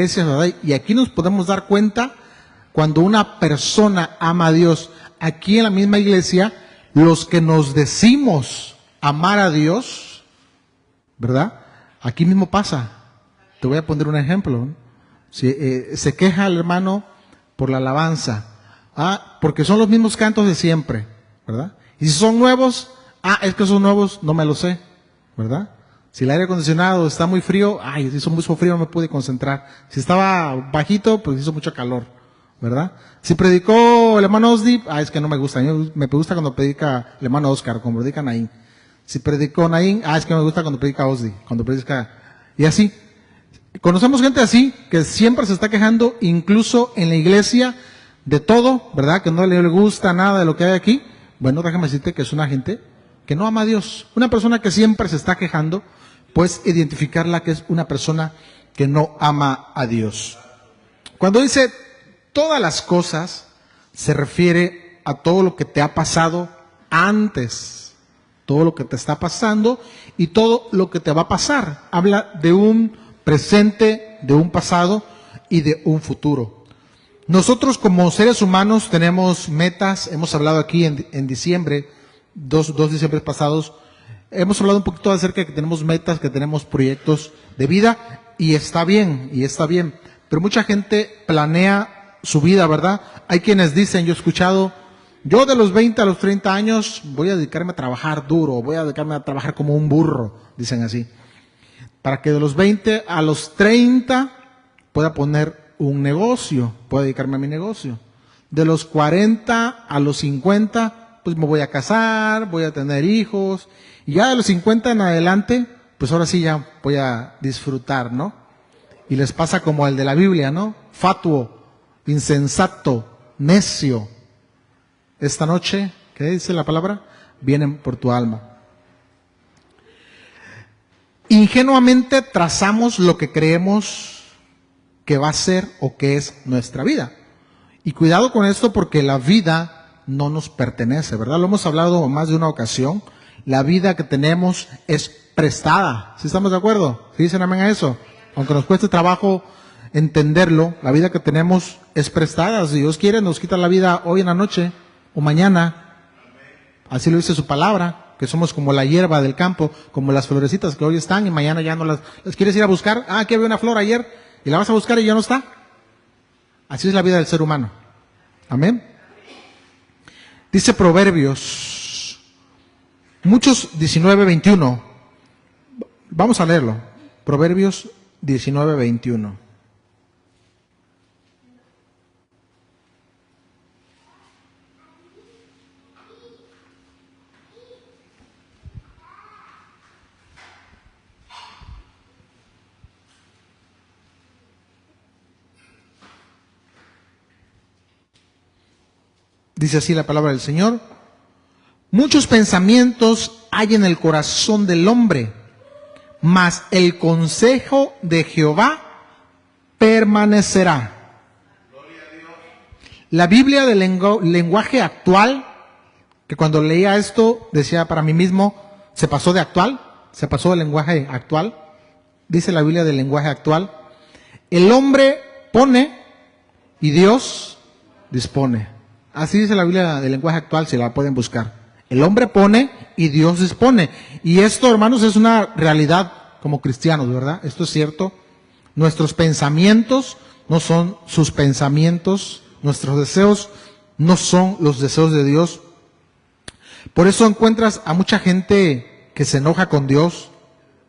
iglesias, ¿verdad? Y aquí nos podemos dar cuenta cuando una persona ama a Dios. Aquí en la misma iglesia, los que nos decimos amar a Dios, ¿verdad? Aquí mismo pasa. Te voy a poner un ejemplo, ¿no? Si, se queja el hermano por la alabanza, porque son los mismos cantos de siempre, ¿verdad? Y si son nuevos, es que son nuevos, no me lo sé, ¿verdad? Si el aire acondicionado está muy frío, si hizo mucho frío, no me pude concentrar. Si estaba bajito, pues hizo mucho calor, ¿verdad? Si predicó el hermano Osdi, es que no me gusta. A mí me gusta cuando predica el hermano Oscar, cuando predica Naín. Si predicó Naín, es que me gusta cuando predica Osdi, cuando predica, y así. Conocemos gente así, que siempre se está quejando, incluso en la iglesia, de todo, ¿verdad? Que no le gusta nada de lo que hay aquí. Bueno, déjame decirte que es una gente que no ama a Dios. Una persona que siempre se está quejando, pues identificarla que es una persona que no ama a Dios. Cuando dice todas las cosas, se refiere a todo lo que te ha pasado antes, todo lo que te está pasando y todo lo que te va a pasar. Habla de un presente, de un pasado y de un futuro. Nosotros como seres humanos tenemos metas. Hemos hablado aquí en diciembre, dos diciembres pasados, hemos hablado un poquito acerca de que tenemos metas, que tenemos proyectos de vida, y está bien, pero mucha gente planea su vida, ¿verdad? Hay quienes dicen, yo he escuchado, yo de los 20 a los 30 años voy a dedicarme a trabajar duro, voy a dedicarme a trabajar como un burro, dicen así, para que de los 20 a los 30 pueda poner un negocio, pueda dedicarme a mi negocio. De los 40 a los 50, pues me voy a casar, voy a tener hijos, y ya de los 50 en adelante, pues ahora sí ya voy a disfrutar, ¿no? Y les pasa como el de la Biblia, ¿no? Fatuo, insensato, necio. Esta noche, ¿qué dice la palabra? Vienen por tu alma. Ingenuamente trazamos lo que creemos que va a ser o que es nuestra vida. Y cuidado con esto, porque la vida no nos pertenece, ¿verdad? Lo hemos hablado más de una ocasión. La vida que tenemos es prestada. ¿Sí estamos de acuerdo? ¿Sí dicen amén a eso? Aunque nos cueste trabajo entenderlo, la vida que tenemos es prestada. Si Dios quiere, nos quita la vida hoy en la noche o mañana. Así lo dice su palabra, que somos como la hierba del campo, como las florecitas que hoy están y mañana ya no las quieres ir a buscar. Aquí había una flor ayer y la vas a buscar y ya no está. Así es la vida del ser humano. Amén. Dice Proverbios, muchos 19:21. Vamos a leerlo. Proverbios 19:21. Dice así la palabra del Señor. Muchos pensamientos hay en el corazón del hombre, mas el consejo de Jehová permanecerá. La Biblia del lenguaje actual, que cuando leía esto decía para mí mismo, se pasó de actual, se pasó del lenguaje actual. Dice la Biblia del lenguaje actual, el hombre pone y Dios dispone. Así dice la Biblia del lenguaje actual, si la pueden buscar. El hombre pone y Dios dispone. Y esto, hermanos, es una realidad como cristianos, ¿verdad? Esto es cierto. Nuestros pensamientos no son sus pensamientos. Nuestros deseos no son los deseos de Dios. Por eso encuentras a mucha gente que se enoja con Dios,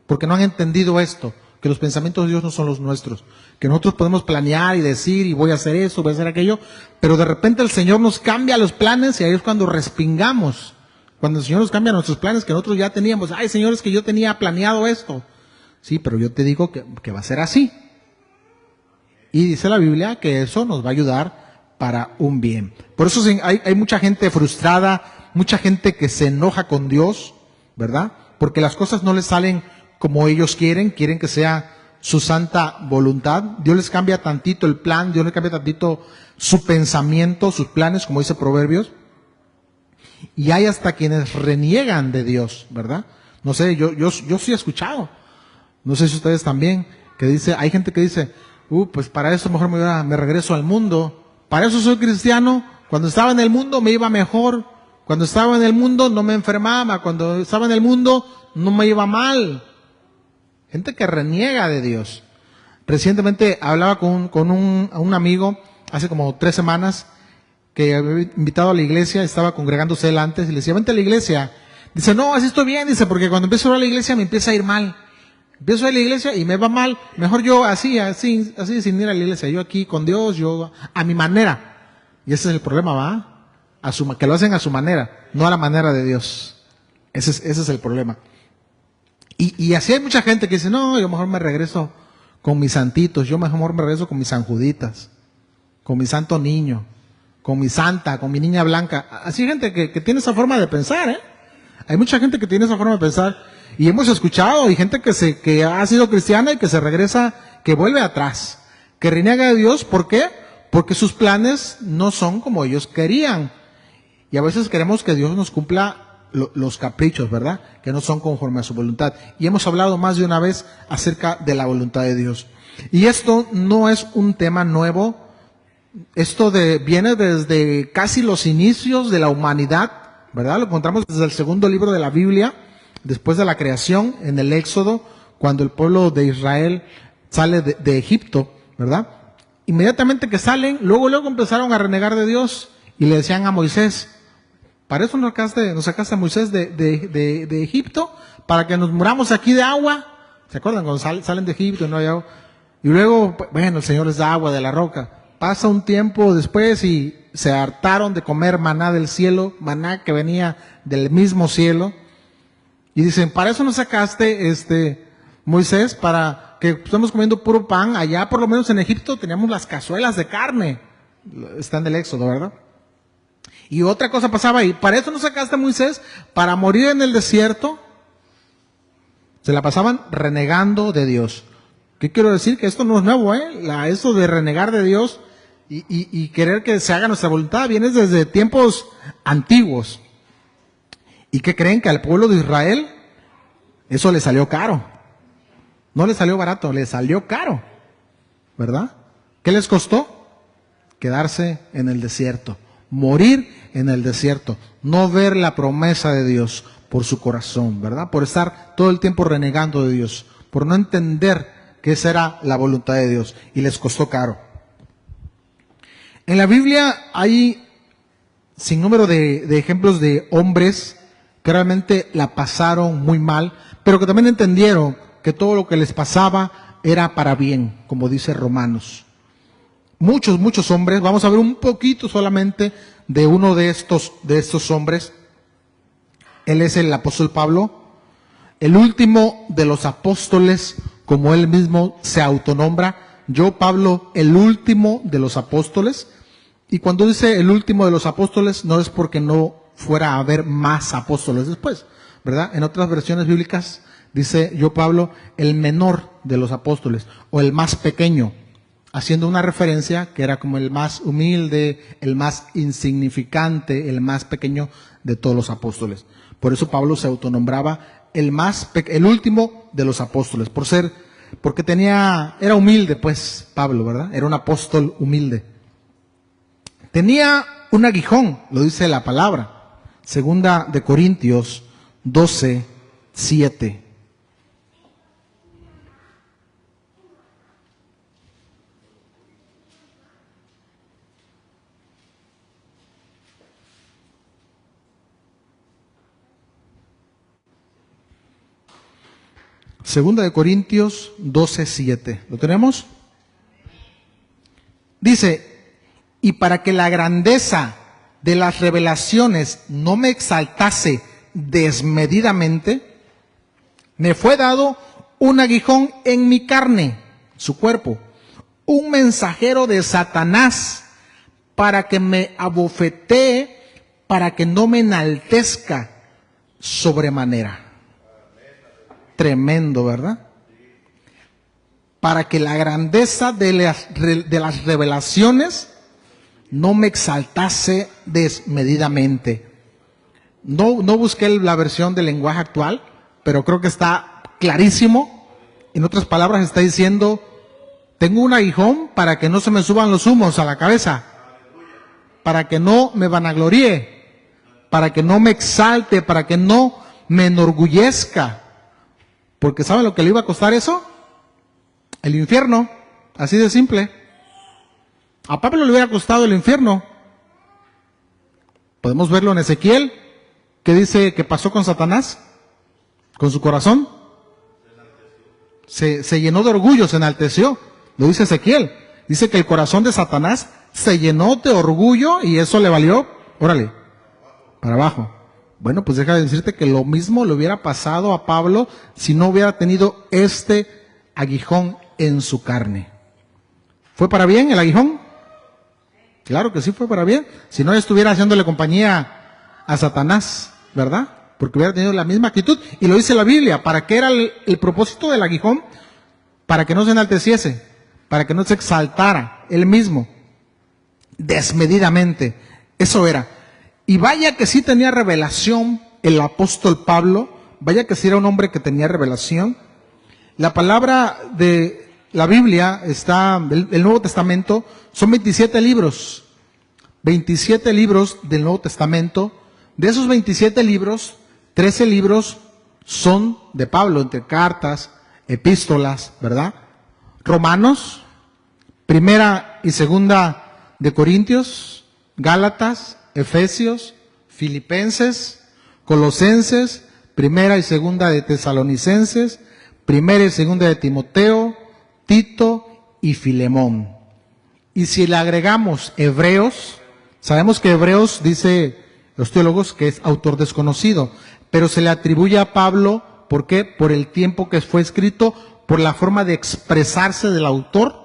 porque no han entendido esto, que los pensamientos de Dios no son los nuestros. Que nosotros podemos planear y decir, y voy a hacer eso, voy a hacer aquello, pero de repente el Señor nos cambia los planes y ahí es cuando respingamos. Cuando el Señor nos cambia nuestros planes que nosotros ya teníamos. Ay, Señor, es que yo tenía planeado esto. Sí, pero yo te digo que va a ser así. Y dice la Biblia que eso nos va a ayudar para un bien. Por eso hay mucha gente frustrada, mucha gente que se enoja con Dios, ¿verdad? Porque las cosas no les salen como ellos quieren que sea su santa voluntad. Dios les cambia tantito el plan, Dios les cambia tantito su pensamiento, sus planes, como dice Proverbios. Y hay hasta quienes reniegan de Dios, ¿verdad? No sé, yo sí he escuchado, no sé si ustedes también, que dice, hay gente que dice, pues para eso mejor me regreso al mundo. Para eso soy cristiano. Cuando estaba en el mundo me iba mejor. Cuando estaba en el mundo no me enfermaba. Cuando estaba en el mundo no me iba mal. Gente que reniega de Dios. Recientemente hablaba con un amigo, hace como 3 semanas, que había invitado a la iglesia, estaba congregándose él antes, y le decía, vente a la iglesia. Dice, no, así estoy bien, dice, porque cuando empiezo a ir a la iglesia me empieza a ir mal. Empiezo a ir a la iglesia y me va mal. Mejor yo así, sin ir a la iglesia. Yo aquí con Dios, yo a mi manera. Y ese es el problema, ¿va? Que lo hacen a su manera, no a la manera de Dios. Ese es el problema. Y así hay mucha gente que dice, no, yo mejor me regreso con mis santitos, yo mejor me regreso con mis sanjuditas, con mi santo niño, con mi santa, con mi niña blanca. Así hay gente que tiene esa forma de pensar, ¿eh? Hay mucha gente que tiene esa forma de pensar. Y hemos escuchado, y gente que ha sido cristiana y que se regresa, que vuelve atrás, que reniega de Dios. ¿Por qué? Porque sus planes no son como ellos querían. Y a veces queremos que Dios nos cumpla los caprichos, ¿verdad? Que no son conforme a su voluntad. Y hemos hablado más de una vez acerca de la voluntad de Dios. Y esto no es un tema nuevo. Esto viene desde casi los inicios de la humanidad, ¿verdad? Lo encontramos desde el segundo libro de la Biblia, después de la creación, en el Éxodo, cuando el pueblo de Israel sale de Egipto, ¿verdad? Inmediatamente que salen, luego empezaron a renegar de Dios y le decían a Moisés, para eso nos sacaste a Moisés de Egipto, para que nos muramos aquí de agua. ¿Se acuerdan cuando salen de Egipto y no hay agua? Y luego, bueno, el Señor les da agua de la roca. Pasa un tiempo después y se hartaron de comer maná del cielo, maná que venía del mismo cielo. Y dicen, para eso nos sacaste, Moisés, para que estemos comiendo puro pan. Allá, por lo menos en Egipto, teníamos las cazuelas de carne. Está en el Éxodo, ¿verdad? Y otra cosa pasaba ahí. Para eso nos sacaste, Moisés, para morir en el desierto. Se la pasaban renegando de Dios. ¿Qué quiero decir? Que esto no es nuevo, eso de renegar de Dios y querer que se haga nuestra voluntad viene desde tiempos antiguos. ¿Y qué creen? Que al pueblo de Israel eso le salió caro. No le salió barato, le salió caro. ¿Verdad? ¿Qué les costó? Quedarse en el desierto. Morir en el desierto. No ver la promesa de Dios por su corazón, ¿verdad? Por estar todo el tiempo renegando de Dios. Por no entender que esa era la voluntad de Dios. Y les costó caro. En la Biblia hay sinnúmero de ejemplos de hombres que realmente la pasaron muy mal, pero que también entendieron que todo lo que les pasaba era para bien, como dice Romanos. Muchos hombres, vamos a ver un poquito solamente de uno de estos hombres. Él es el apóstol Pablo, el último de los apóstoles, como él mismo se autonombra. Yo, Pablo, el último de los apóstoles. Y cuando dice el último de los apóstoles, no es porque no fuera a haber más apóstoles después, ¿verdad? En otras versiones bíblicas dice yo, Pablo, el menor de los apóstoles, o el más pequeño, haciendo una referencia que era como el más humilde, el más insignificante, el más pequeño de todos los apóstoles. Por eso Pablo se autonombraba el último de los apóstoles, porque era humilde, pues, Pablo, ¿verdad? Era un apóstol humilde. Tenía un aguijón, lo dice la palabra. Segunda de Corintios 12:7. Segunda de Corintios 12:7. ¿Lo tenemos? Dice, y para que la grandeza de las revelaciones no me exaltase desmedidamente, me fue dado un aguijón en mi carne, su cuerpo, un mensajero de Satanás, para que me abofetee, para que no me enaltezca sobremanera. Tremendo, ¿verdad? Para que la grandeza de las revelaciones no me exaltase desmedidamente. No busqué la versión del lenguaje actual, pero creo que está clarísimo. En otras palabras, está diciendo Tengo un aguijón para que no se me suban los humos a la cabeza, para que no me vanagloríe, para que no me exalte, para que no me enorgullezca. Porque ¿saben lo que le iba a costar eso? El infierno, así de simple. A Pablo le hubiera costado el infierno. Podemos verlo en Ezequiel, que dice que pasó con Satanás, con su corazón. Se llenó de orgullo, se enalteció. Lo dice Ezequiel. Dice que el corazón de Satanás se llenó de orgullo y eso le valió, órale, para abajo. Bueno, pues deja de decirte que lo mismo le hubiera pasado a Pablo si no hubiera tenido este aguijón en su carne. ¿Fue para bien el aguijón? Claro que sí fue para bien. Si no estuviera haciéndole compañía a Satanás, ¿verdad? Porque hubiera tenido la misma actitud. Y lo dice la Biblia. ¿Para qué era el propósito del aguijón? Para que no se enalteciese, para que no se exaltara él mismo desmedidamente. Eso era. Y vaya que sí tenía revelación el apóstol Pablo. Vaya que sí era un hombre que tenía revelación. La palabra de la Biblia está, el Nuevo Testamento, son 27 libros. 27 libros del Nuevo Testamento. De esos 27 libros, 13 libros son de Pablo, entre cartas, epístolas, ¿verdad? Romanos, primera y segunda de Corintios, Gálatas, Efesios, Filipenses, Colosenses, primera y segunda de Tesalonicenses, primera y segunda de Timoteo, Tito y Filemón. Y si le agregamos Hebreos, sabemos que Hebreos, dice los teólogos, que es autor desconocido, pero se le atribuye a Pablo, ¿por qué? Por el tiempo que fue escrito, por la forma de expresarse del autor,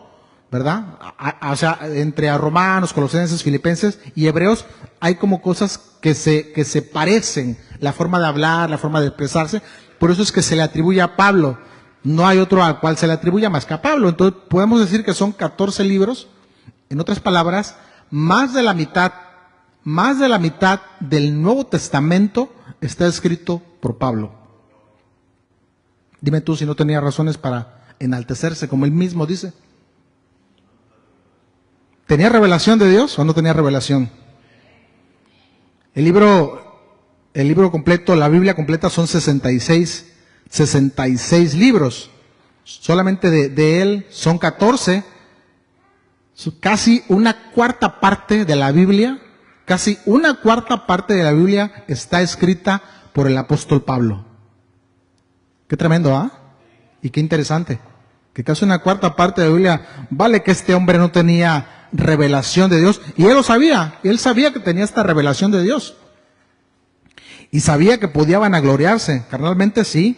¿verdad? O sea, entre a Romanos, Colosenses, Filipenses y Hebreos hay como cosas que se parecen, la forma de hablar, la forma de expresarse, por eso es que se le atribuye a Pablo. No hay otro al cual se le atribuya más que a Pablo. Entonces podemos decir que son 14 libros, en otras palabras, más de la mitad del Nuevo Testamento está escrito por Pablo. Dime tú si no tenía razones para enaltecerse, como él mismo dice. ¿Tenía revelación de Dios o no tenía revelación? El libro completo, la Biblia completa son 66 libros. Solamente de él son 14. Casi una cuarta parte de la Biblia, está escrita por el apóstol Pablo. Qué tremendo, ¿ah? Y qué interesante. Que casi una cuarta parte de la Biblia, vale que este hombre no tenía revelación de Dios. Y él lo sabía. Él sabía que tenía esta revelación de Dios. Y sabía que podía vanagloriarse. Carnalmente sí.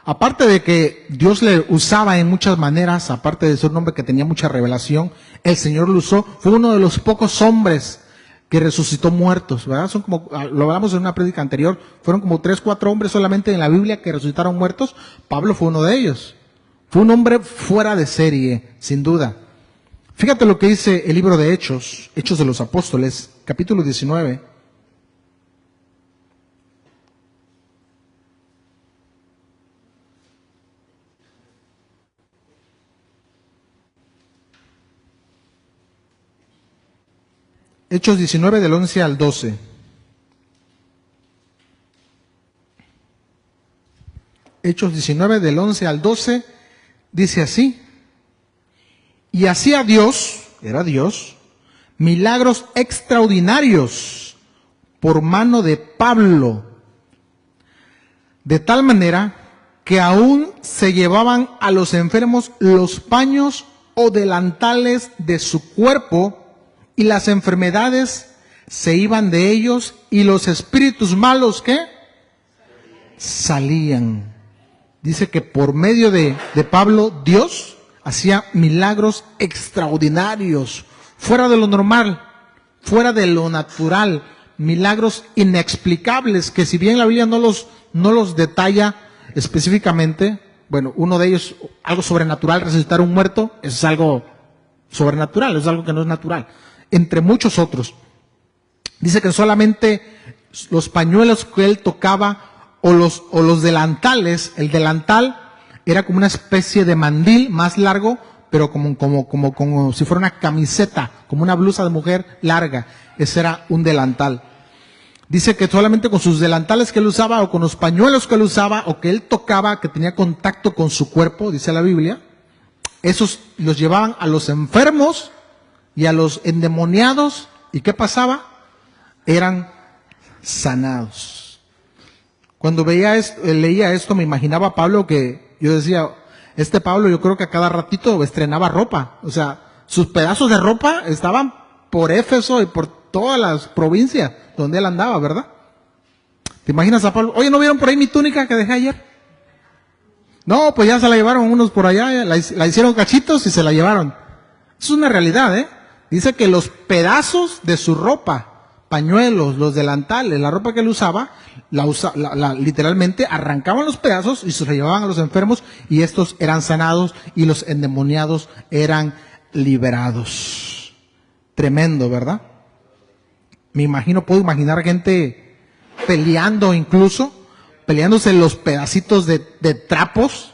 Aparte de que Dios le usaba en muchas maneras, aparte de ser un hombre que tenía mucha revelación, el Señor lo usó. Fue uno de los pocos hombres que resucitó muertos, ¿verdad? Son como, lo hablamos en una prédica anterior, fueron como 3, 4 hombres solamente en la Biblia que resucitaron muertos. Pablo fue uno de ellos. Fue un hombre fuera de serie, sin duda. Fíjate lo que dice el libro de Hechos, Hechos de los Apóstoles, capítulo 19. Hechos 19 del 11 al 12. Hechos 19 del 11 al 12 dice así: y hacía Dios, era Dios, milagros extraordinarios por mano de Pablo, de tal manera que aún se llevaban a los enfermos los paños o delantales de su cuerpo, y las enfermedades se iban de ellos, y los espíritus malos, ¿qué? Salían. Dice que por medio de Pablo, Dios hacía milagros extraordinarios, fuera de lo normal, fuera de lo natural, milagros inexplicables, que si bien la Biblia no los detalla específicamente, bueno, uno de ellos, algo sobrenatural, resucitar un muerto, eso es algo sobrenatural, es algo que no es natural, entre muchos otros. Dice que solamente los pañuelos que él tocaba o los delantales, el delantal Era como una especie de mandil más largo, pero como si fuera una camiseta, como una blusa de mujer larga. Ese era un delantal. Dice que solamente con sus delantales que él usaba, o con los pañuelos que él usaba, o que él tocaba, que tenía contacto con su cuerpo, dice la Biblia, esos los llevaban a los enfermos y a los endemoniados. ¿Y qué pasaba? Eran sanados. Cuando leía esto, me imaginaba a Pablo, que yo decía, este Pablo yo creo que a cada ratito estrenaba ropa. O sea, sus pedazos de ropa estaban por Éfeso y por todas las provincias donde él andaba, ¿verdad? ¿Te imaginas a Pablo? Oye, ¿no vieron por ahí mi túnica que dejé ayer? No, pues ya se la llevaron unos por allá, la hicieron cachitos y se la llevaron. Es una realidad, ¿eh? Dice que los pedazos de su ropa, pañuelos, los delantales, la ropa que él usaba, literalmente arrancaban los pedazos y se los llevaban a los enfermos, y estos eran sanados y los endemoniados eran liberados. Tremendo, ¿verdad? Puedo imaginar gente peleando, incluso peleándose los pedacitos de trapos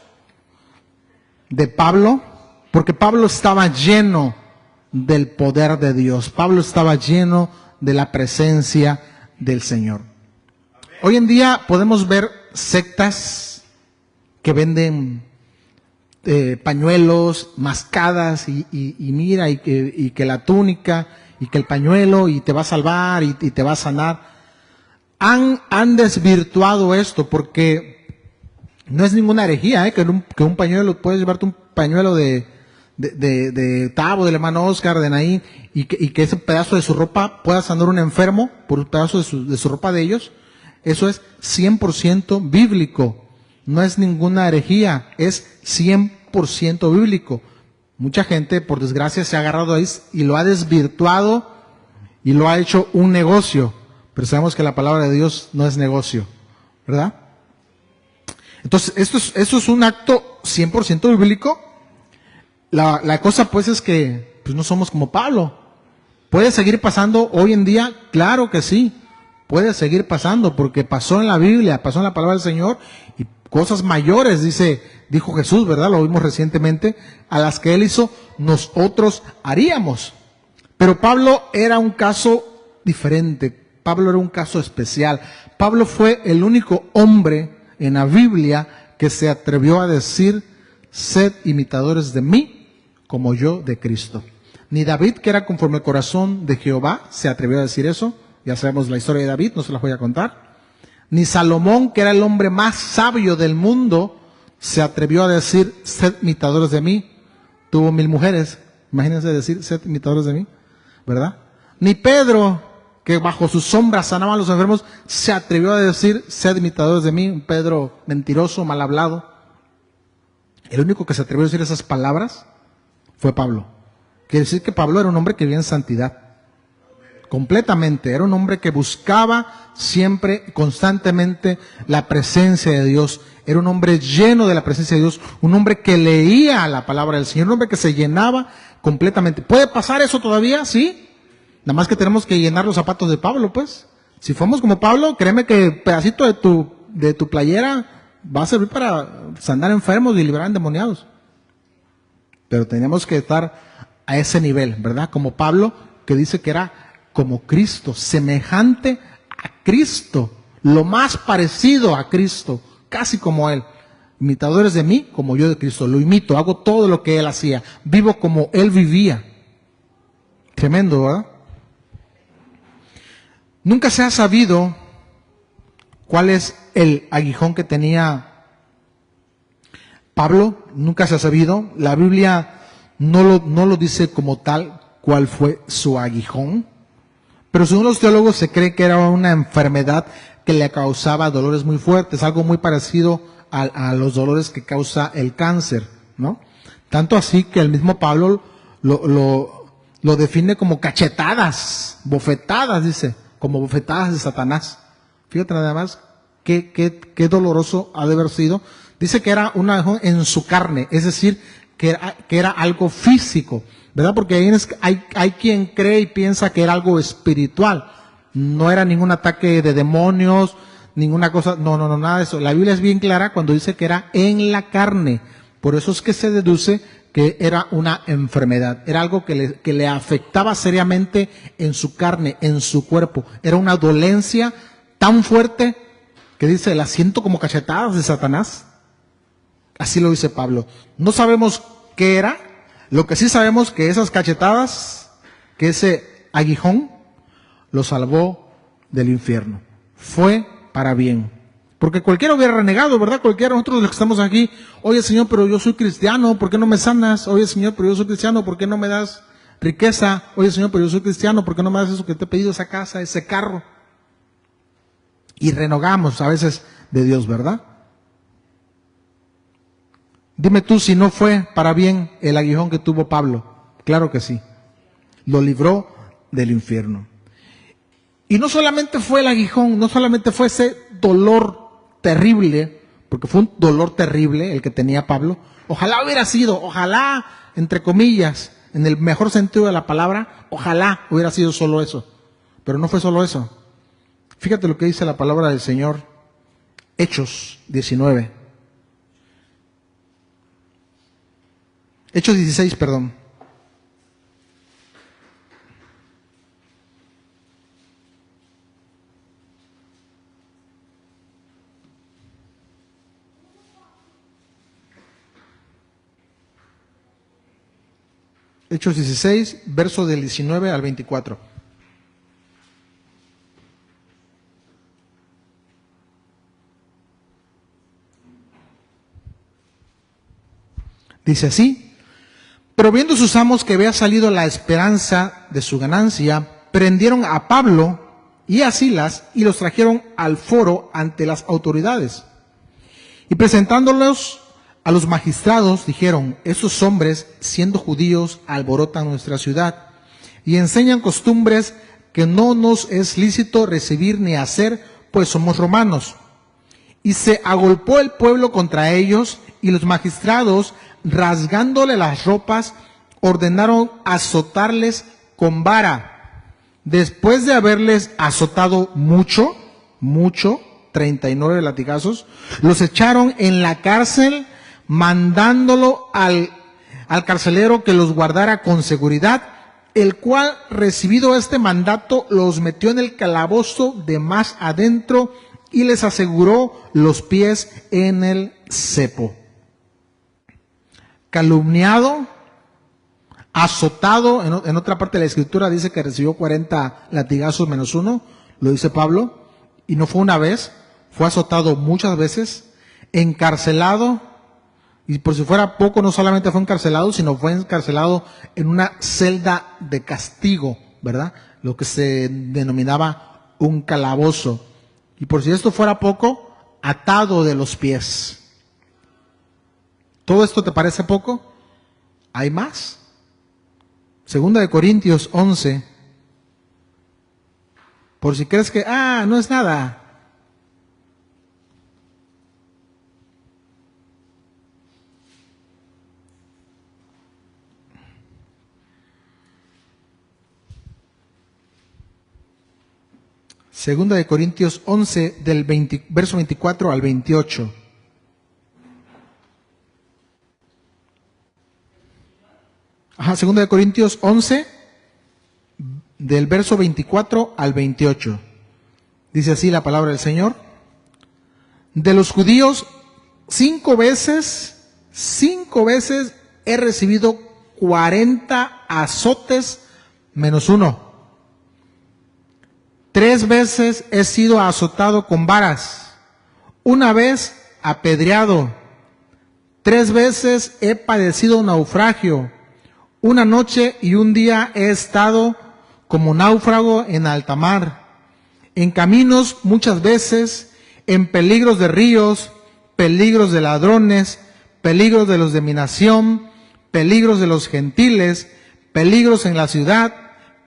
de Pablo, porque Pablo estaba lleno del poder de Dios. Pablo estaba lleno de la presencia del Señor. Hoy en día podemos ver sectas que venden pañuelos, mascadas, y mira, y que la túnica, y que el pañuelo, y te va a salvar, y te va a sanar. Han desvirtuado esto, porque no es ninguna herejía, que un pañuelo, puedes llevarte un pañuelo de Tabo, del hermano Oscar, de Naín, y que ese pedazo de su ropa pueda sanar un enfermo por un pedazo de su ropa de ellos. Eso es 100% bíblico. No es ninguna herejía, es 100% bíblico. Mucha gente, por desgracia, se ha agarrado ahí y lo ha desvirtuado y lo ha hecho un negocio. Pero sabemos que la palabra de Dios no es negocio, ¿verdad? Entonces, esto es un acto 100% bíblico. La cosa pues es que pues no somos como Pablo. ¿Puede seguir pasando hoy en día? Claro que sí. Puede seguir pasando, porque pasó en la Biblia, pasó en la palabra del Señor, y cosas mayores, dijo Jesús, ¿verdad? Lo vimos recientemente, a las que Él hizo, nosotros haríamos. Pero Pablo era un caso diferente. Pablo era un caso especial. Pablo fue el único hombre en la Biblia que se atrevió a decir: sed imitadores de mí, como yo de Cristo. Ni David, que era conforme al corazón de Jehová, se atrevió a decir eso. Ya sabemos la historia de David, no se la voy a contar. Ni Salomón, que era el hombre más sabio del mundo, se atrevió a decir: sed imitadores de mí. Tuvo 1000 mujeres. Imagínense decir: sed imitadores de mí, ¿verdad? Ni Pedro, que bajo su sombra sanaba a los enfermos, se atrevió a decir: sed imitadores de mí. Un Pedro mentiroso, mal hablado. El único que se atrevió a decir esas palabras fue Pablo. Quiere decir que Pablo era un hombre que vivía en santidad. Completamente. Era un hombre que buscaba siempre, constantemente, la presencia de Dios. Era un hombre lleno de la presencia de Dios. Un hombre que leía la palabra del Señor. Un hombre que se llenaba completamente. ¿Puede pasar eso todavía? Sí. Nada más que tenemos que llenar los zapatos de Pablo, pues. Si fuéramos como Pablo, créeme que el pedacito de tu playera va a servir para sanar enfermos y liberar endemoniados. Pero tenemos que estar a ese nivel, ¿verdad? Como Pablo, que dice que era como Cristo, semejante a Cristo, lo más parecido a Cristo, casi como Él. Imitadores de mí, como yo de Cristo. Lo imito, hago todo lo que Él hacía, vivo como Él vivía. Tremendo, ¿verdad? Nunca se ha sabido cuál es el aguijón que tenía Pablo, nunca se ha sabido. La Biblia no lo dice como tal cuál fue su aguijón. Pero según los teólogos se cree que era una enfermedad que le causaba dolores muy fuertes, algo muy parecido a los dolores que causa el cáncer, ¿no? Tanto así que el mismo Pablo lo define como cachetadas, bofetadas, dice, como bofetadas de Satanás. Fíjate nada más qué doloroso ha de haber sido. Dice que era un aguijón en su carne, es decir, que era algo físico, ¿verdad? Porque hay quien cree y piensa que era algo espiritual. No era ningún ataque de demonios, ninguna cosa, no, nada de eso. La Biblia es bien clara cuando dice que era en la carne. Por eso es que se deduce que era una enfermedad, era algo que le afectaba seriamente en su carne, en su cuerpo. Era una dolencia tan fuerte que dice, la siento como cachetadas de Satanás. Así lo dice Pablo. No sabemos qué era, lo que sí sabemos que esas cachetadas, que ese aguijón, lo salvó del infierno. Fue para bien. Porque cualquiera hubiera renegado, ¿verdad? Cualquiera de nosotros los que estamos aquí, oye Señor, pero yo soy cristiano, ¿por qué no me sanas? Oye Señor, pero yo soy cristiano, ¿por qué no me das riqueza? Oye Señor, pero yo soy cristiano, ¿por qué no me das eso que te he pedido, esa casa, ese carro? Y renegamos a veces de Dios, ¿verdad? Dime tú si no fue para bien el aguijón que tuvo Pablo. Claro que sí. Lo libró del infierno. Y no solamente fue el aguijón, no solamente fue ese dolor terrible, porque fue un dolor terrible el que tenía Pablo. Ojalá hubiera sido, ojalá, entre comillas, en el mejor sentido de la palabra, ojalá hubiera sido solo eso. Pero no fue solo eso. Fíjate lo que dice la palabra del Señor, Hechos 19. Hechos 16, perdón. Hechos 16, verso del 19 al 24. Dice así: pero viendo sus amos que había salido la esperanza de su ganancia, prendieron a Pablo y a Silas y los trajeron al foro ante las autoridades. Y presentándolos a los magistrados, dijeron: esos hombres, siendo judíos, alborotan nuestra ciudad y enseñan costumbres que no nos es lícito recibir ni hacer, pues somos romanos. Y se agolpó el pueblo contra ellos, y los magistrados, rasgándole las ropas, ordenaron azotarles con vara. Después de haberles azotado mucho, 39 latigazos, los echaron en la cárcel, mandándolo al carcelero que los guardara con seguridad, el cual, recibido este mandato, los metió en el calabozo de más adentro y les aseguró los pies en el cepo. Calumniado, azotado, en otra parte de la escritura dice que recibió 40 latigazos menos uno, lo dice Pablo, y no fue una vez, fue azotado muchas veces, encarcelado, y por si fuera poco, no solamente fue encarcelado, sino fue encarcelado en una celda de castigo, ¿verdad? Lo que se denominaba un calabozo. Y por si esto fuera poco, atado de los pies. ¿Todo esto te parece poco? ¿Hay más? Segunda de Corintios 11. Por si crees que, no es nada. Segunda de Corintios 11, verso 24 al 28. Segunda de Corintios 11, del verso 24 al 28. Dice así la palabra del Señor. De los judíos, 5 veces he recibido 40 azotes menos uno. 3 veces he sido azotado con varas, 1 vez apedreado, 3 veces he padecido naufragio, 1 noche y 1 día he estado como náufrago en alta mar, en caminos muchas veces, en peligros de ríos, peligros de ladrones, peligros de los de mi nación, peligros de los gentiles, peligros en la ciudad,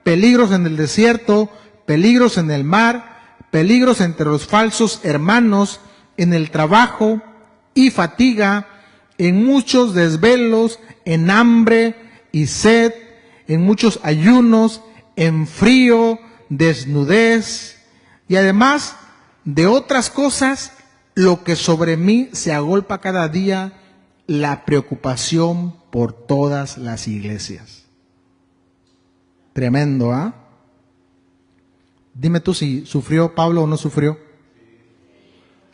peligros en el desierto, peligros en el mar, peligros entre los falsos hermanos, en el trabajo y fatiga, en muchos desvelos, en hambre y sed, en muchos ayunos, en frío, desnudez, y además de otras cosas, lo que sobre mí se agolpa cada día, la preocupación por todas las iglesias. Tremendo, ¿ah? Dime tú si sufrió Pablo o no sufrió.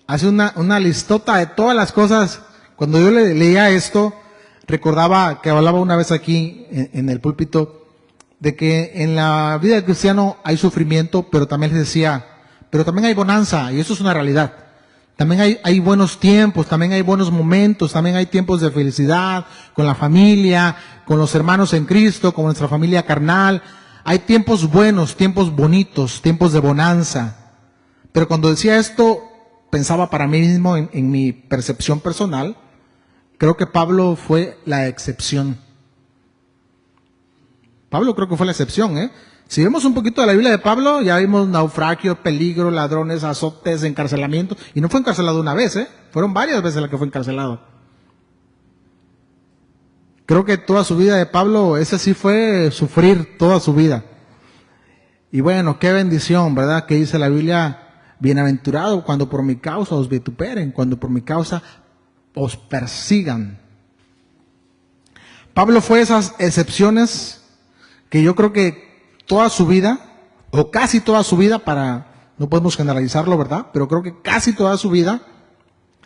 Hace una listota de todas las cosas. Cuando yo leía esto, recordaba que hablaba una vez aquí en el púlpito de que en la vida del cristiano hay sufrimiento, pero también les decía, pero también hay bonanza, y eso es una realidad. También hay buenos tiempos, también hay buenos momentos, también hay tiempos de felicidad con la familia, con los hermanos en Cristo, con nuestra familia carnal. Hay tiempos buenos, tiempos bonitos, tiempos de bonanza. Pero cuando decía esto, pensaba para mí mismo en mi percepción personal. Creo que Pablo fue la excepción. Pablo creo que fue la excepción, ¿eh? Si vemos un poquito de la Biblia de Pablo, ya vimos naufragio, peligro, ladrones, azotes, encarcelamiento. Y no fue encarcelado una vez, ¿eh? Fueron varias veces las que fue encarcelado. Creo que toda su vida de Pablo, ese sí fue sufrir toda su vida. Y bueno, qué bendición, ¿verdad? Que dice la Biblia, bienaventurado cuando por mi causa os vituperen, cuando por mi causa os persigan. Pablo fue esas excepciones que yo creo que toda su vida, o casi toda su vida, no podemos generalizarlo, ¿verdad? Pero creo que casi toda su vida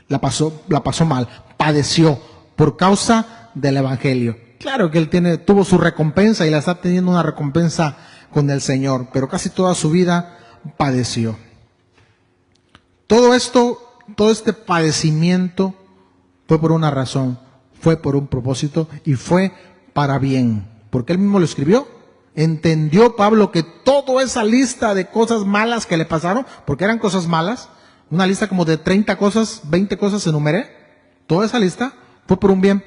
la pasó mal, padeció por causa del Evangelio. Claro que él tuvo su recompensa y la está teniendo una recompensa con el Señor, pero casi toda su vida padeció. Todo este padecimiento fue por una razón, fue por un propósito y fue para bien, porque él mismo lo escribió. Entendió Pablo que toda esa lista de cosas malas que le pasaron, porque eran cosas malas, una lista como de 30 cosas, 20 cosas enumeré, toda esa lista fue por un bien.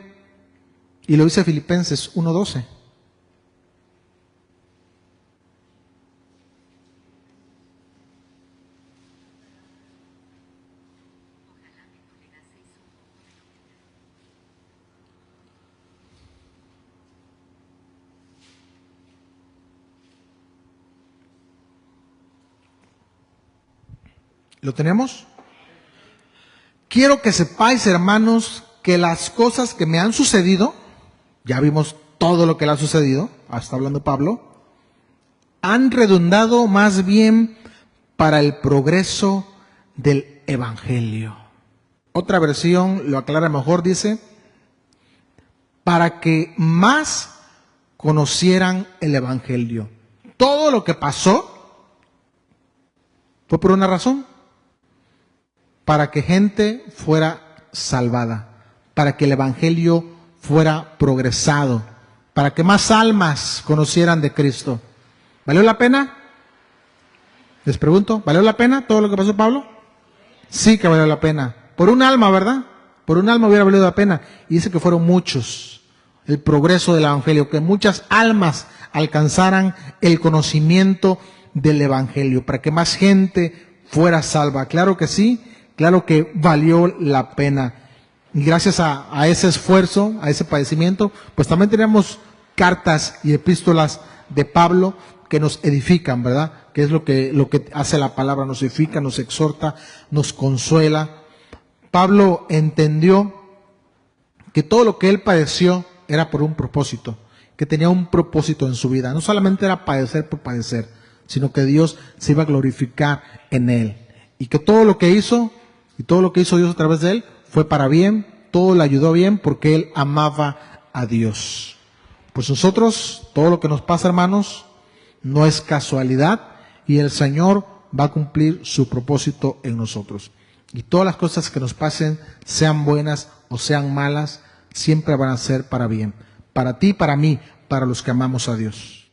Y lo dice Filipenses 1:12. ¿Lo tenemos? Quiero que sepáis, hermanos, que las cosas que me han sucedido, ya vimos todo lo que le ha sucedido, está hablando Pablo, han redundado más bien para el progreso del Evangelio. Otra versión lo aclara mejor, dice, para que más conocieran el Evangelio. Todo lo que pasó fue por una razón. Para que gente fuera salvada, para que el Evangelio fuera progresado, para que más almas conocieran de Cristo. ¿Valió la pena? Les pregunto, ¿valió la pena todo lo que pasó, Pablo? Sí que valió la pena. Por un alma, ¿verdad? Por un alma hubiera valido la pena. Y dice que fueron muchos. El progreso del Evangelio, que muchas almas alcanzaran el conocimiento del Evangelio, para que más gente fuera salva. Claro que sí. Claro que valió la pena. Y gracias a ese esfuerzo, a ese padecimiento, pues también tenemos cartas y epístolas de Pablo que nos edifican, ¿verdad? Que es lo que hace la palabra, nos edifica, nos exhorta, nos consuela. Pablo entendió que todo lo que él padeció era por un propósito, que tenía un propósito en su vida. No solamente era padecer por padecer, sino que Dios se iba a glorificar en él. Y que todo lo que hizo, y todo lo que hizo Dios a través de él, fue para bien, todo le ayudó bien porque él amaba a Dios. Pues nosotros, todo lo que nos pasa, hermanos, no es casualidad y el Señor va a cumplir su propósito en nosotros. Y todas las cosas que nos pasen, sean buenas o sean malas, siempre van a ser para bien. Para ti, para mí, para los que amamos a Dios.